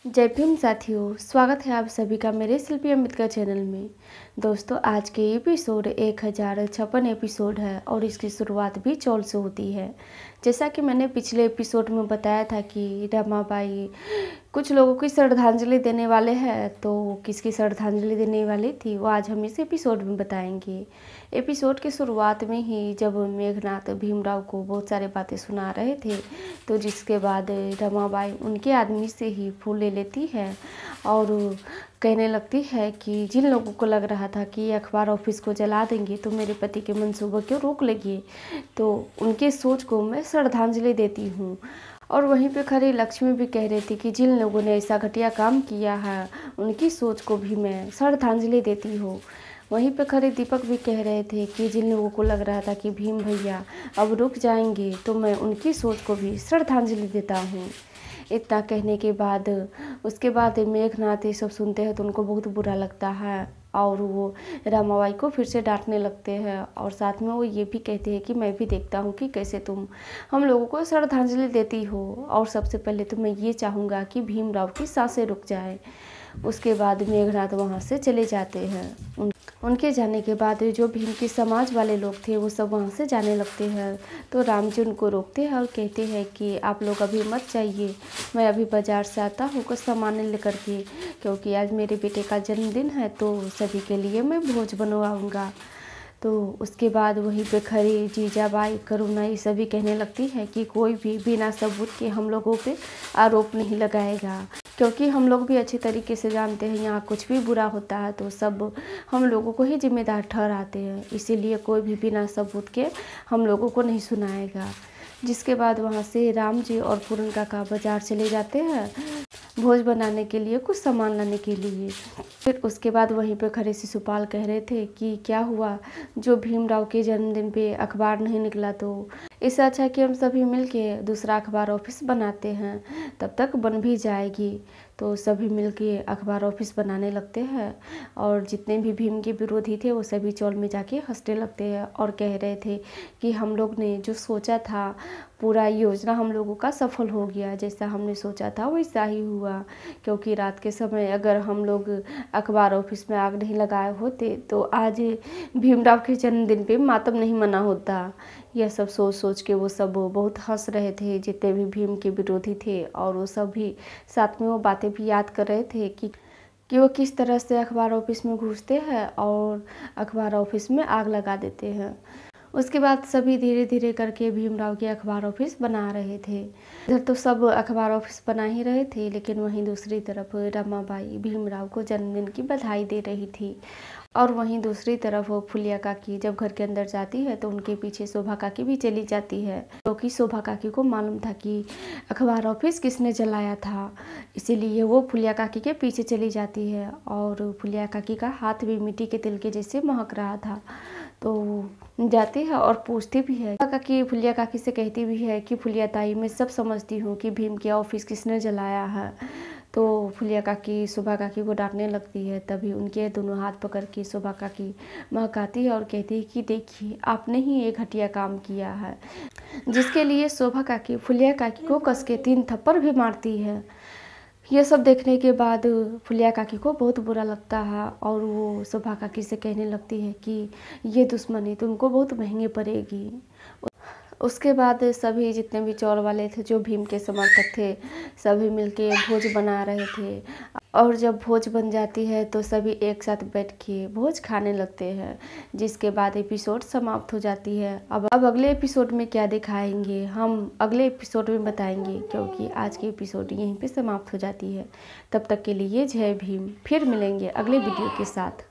जय भीम साथियों, स्वागत है आप सभी का मेरे शिल्पी अम्बितकर चैनल में। दोस्तों, आज के एपिसोड 1056 एपिसोड है और इसकी शुरुआत भी चौल से होती है। जैसा कि मैंने पिछले एपिसोड में बताया था कि रमाबाई कुछ लोगों की श्रद्धांजलि देने वाले हैं, तो किसकी श्रद्धांजलि देने वाली थी वो आज हम इस एपिसोड में बताएंगे। एपिसोड की शुरुआत में ही जब मेघनाथ भीमराव को बहुत सारी बातें सुना रहे थे, तो जिसके बाद रमाबाई उनके आदमी से ही फूल ले लेती है और कहने लगती है कि जिन लोगों को लग रहा था कि अखबार ऑफिस को जला देंगे तो मेरे पति के मंसूबे को रोक लेंगे, तो उनके सोच को मैं श्रद्धांजलि देती हूँ। और वहीं पे खड़ी लक्ष्मी भी कह रही थी कि जिन लोगों ने ऐसा घटिया काम किया है उनकी सोच को भी मैं श्रद्धांजलि देती हूँ। वहीं पे खड़े दीपक भी कह रहे थे कि जिन लोगों को लग रहा था कि भीम भैया अब रुक जाएंगे तो मैं उनकी सोच को भी श्रद्धांजलि देता हूँ। इतना कहने के बाद उसके बाद मेघनाथ ये सब सुनते हैं तो उनको बहुत बुरा लगता है और वो रमाबाई को फिर से डांटने लगते हैं और साथ में वो ये भी कहते हैं कि मैं भी देखता हूँ कि कैसे तुम हम लोगों को श्रद्धांजलि देती हो, और सबसे पहले तो मैं ये चाहूँगा कि भीमराव की सांसें रुक जाए। उसके बाद मेघनाथ वहाँ से चले जाते हैं। उनके जाने के बाद जो भीम के समाज वाले लोग थे वो सब वहाँ से जाने लगते हैं, तो राम जी उनको रोकते हैं और कहते हैं कि आप लोग अभी मत जाइए, मैं अभी बाज़ार से आता हूँ कुछ सामान लेकर के, क्योंकि आज मेरे बेटे का जन्मदिन है तो सभी के लिए मैं भोज बनवाऊँगा। तो उसके बाद वहीं पे खड़ी जीजाबाई करुणा ये सभी कहने लगती है कि कोई भी बिना सबूत के हम लोगों पे आरोप नहीं लगाएगा, क्योंकि हम लोग भी अच्छी तरीके से जानते हैं यहाँ कुछ भी बुरा होता है तो सब हम लोगों को ही जिम्मेदार ठहराते हैं, इसीलिए कोई भी बिना सबूत के हम लोगों को नहीं सुनाएगा। जिसके बाद वहाँ से राम जी और पूरन काका बाजार चले जाते हैं भोज बनाने के लिए, कुछ सामान लाने के लिए। फिर उसके बाद वहीं पे खड़े शिशुपाल कह रहे थे कि क्या हुआ जो भीमराव के जन्मदिन पे अखबार नहीं निकला, तो इससे अच्छा कि हम सभी मिलके दूसरा अखबार ऑफिस बनाते हैं, तब तक बन भी जाएगी। तो सभी मिलके अखबार ऑफिस बनाने लगते हैं और जितने भी भीम के विरोधी थे वो सभी चौल में जाके हंसने लगते हैं और कह रहे थे कि हम लोग ने जो सोचा था पूरा योजना हम लोगों का सफल हो गया, जैसा हमने सोचा था वैसा ही हुआ, क्योंकि रात के समय अगर हम लोग अखबार ऑफिस में आग नहीं लगाए होते तो आज भीमराव के जन्मदिन पे मातम नहीं मना होता। यह सब सोच सोच के वो सब बहुत हंस रहे थे जितने भी भीम के विरोधी थे, और वो सब भी साथ में वो बातें भी याद कर रहे थे कि वो किस तरह से अखबार ऑफिस में घुसते हैं और अखबार ऑफिस में आग लगा देते हैं। उसके बाद सभी धीरे धीरे करके भीमराव के अखबार ऑफिस बना रहे थे। इधर तो सब अखबार ऑफिस बना ही रहे थे, लेकिन वहीं दूसरी तरफ रमाबाई भीमराव को जन्मदिन की बधाई दे रही थी। और वहीं दूसरी तरफ फुलिया काकी जब घर के अंदर जाती है तो उनके पीछे शोभा काकी भी चली जाती है, क्योंकि शोभा काकी को मालूम था कि अखबार ऑफिस किसने जलाया था, इसीलिए वो फुलिया काकी के पीछे चली जाती है। और फुलिया काकी का हाथ भी मिट्टी के तिल के जैसे महक रहा था, तो जाती है और पूछती भी है काकी, फुलिया काकी से कहती भी है कि फुलिया ताई मैं सब समझती हूँ कि भीम के ऑफिस किसने जलाया है। तो फुलिया काकी शोभा काकी को डांटने लगती है, तभी उनके दोनों हाथ पकड़ के शोभा काकी महकाती है और कहती है कि देखिए आपने ही एक घटिया काम किया है, जिसके लिए शोभा काकी फुलिया काकी को कस के 3 थप्पड़ भी मारती है। यह सब देखने के बाद फुलिया काकी को बहुत बुरा लगता है और वो शोभा काकी से कहने लगती है कि ये दुश्मनी तुमको बहुत महंगे पड़ेगी। उसके बाद सभी जितने भी चौर वाले थे जो भीम के समर्थक थे सभी मिलके भोज बना रहे थे, और जब भोज बन जाती है तो सभी एक साथ बैठ के भोज खाने लगते हैं। जिसके बाद एपिसोड समाप्त हो जाती है। अब अगले एपिसोड में क्या दिखाएंगे हम अगले एपिसोड में बताएंगे, क्योंकि आज की एपिसोड यहीं पे समाप्त हो जाती है। तब तक के लिए जय भीम, फिर मिलेंगे अगले वीडियो के साथ।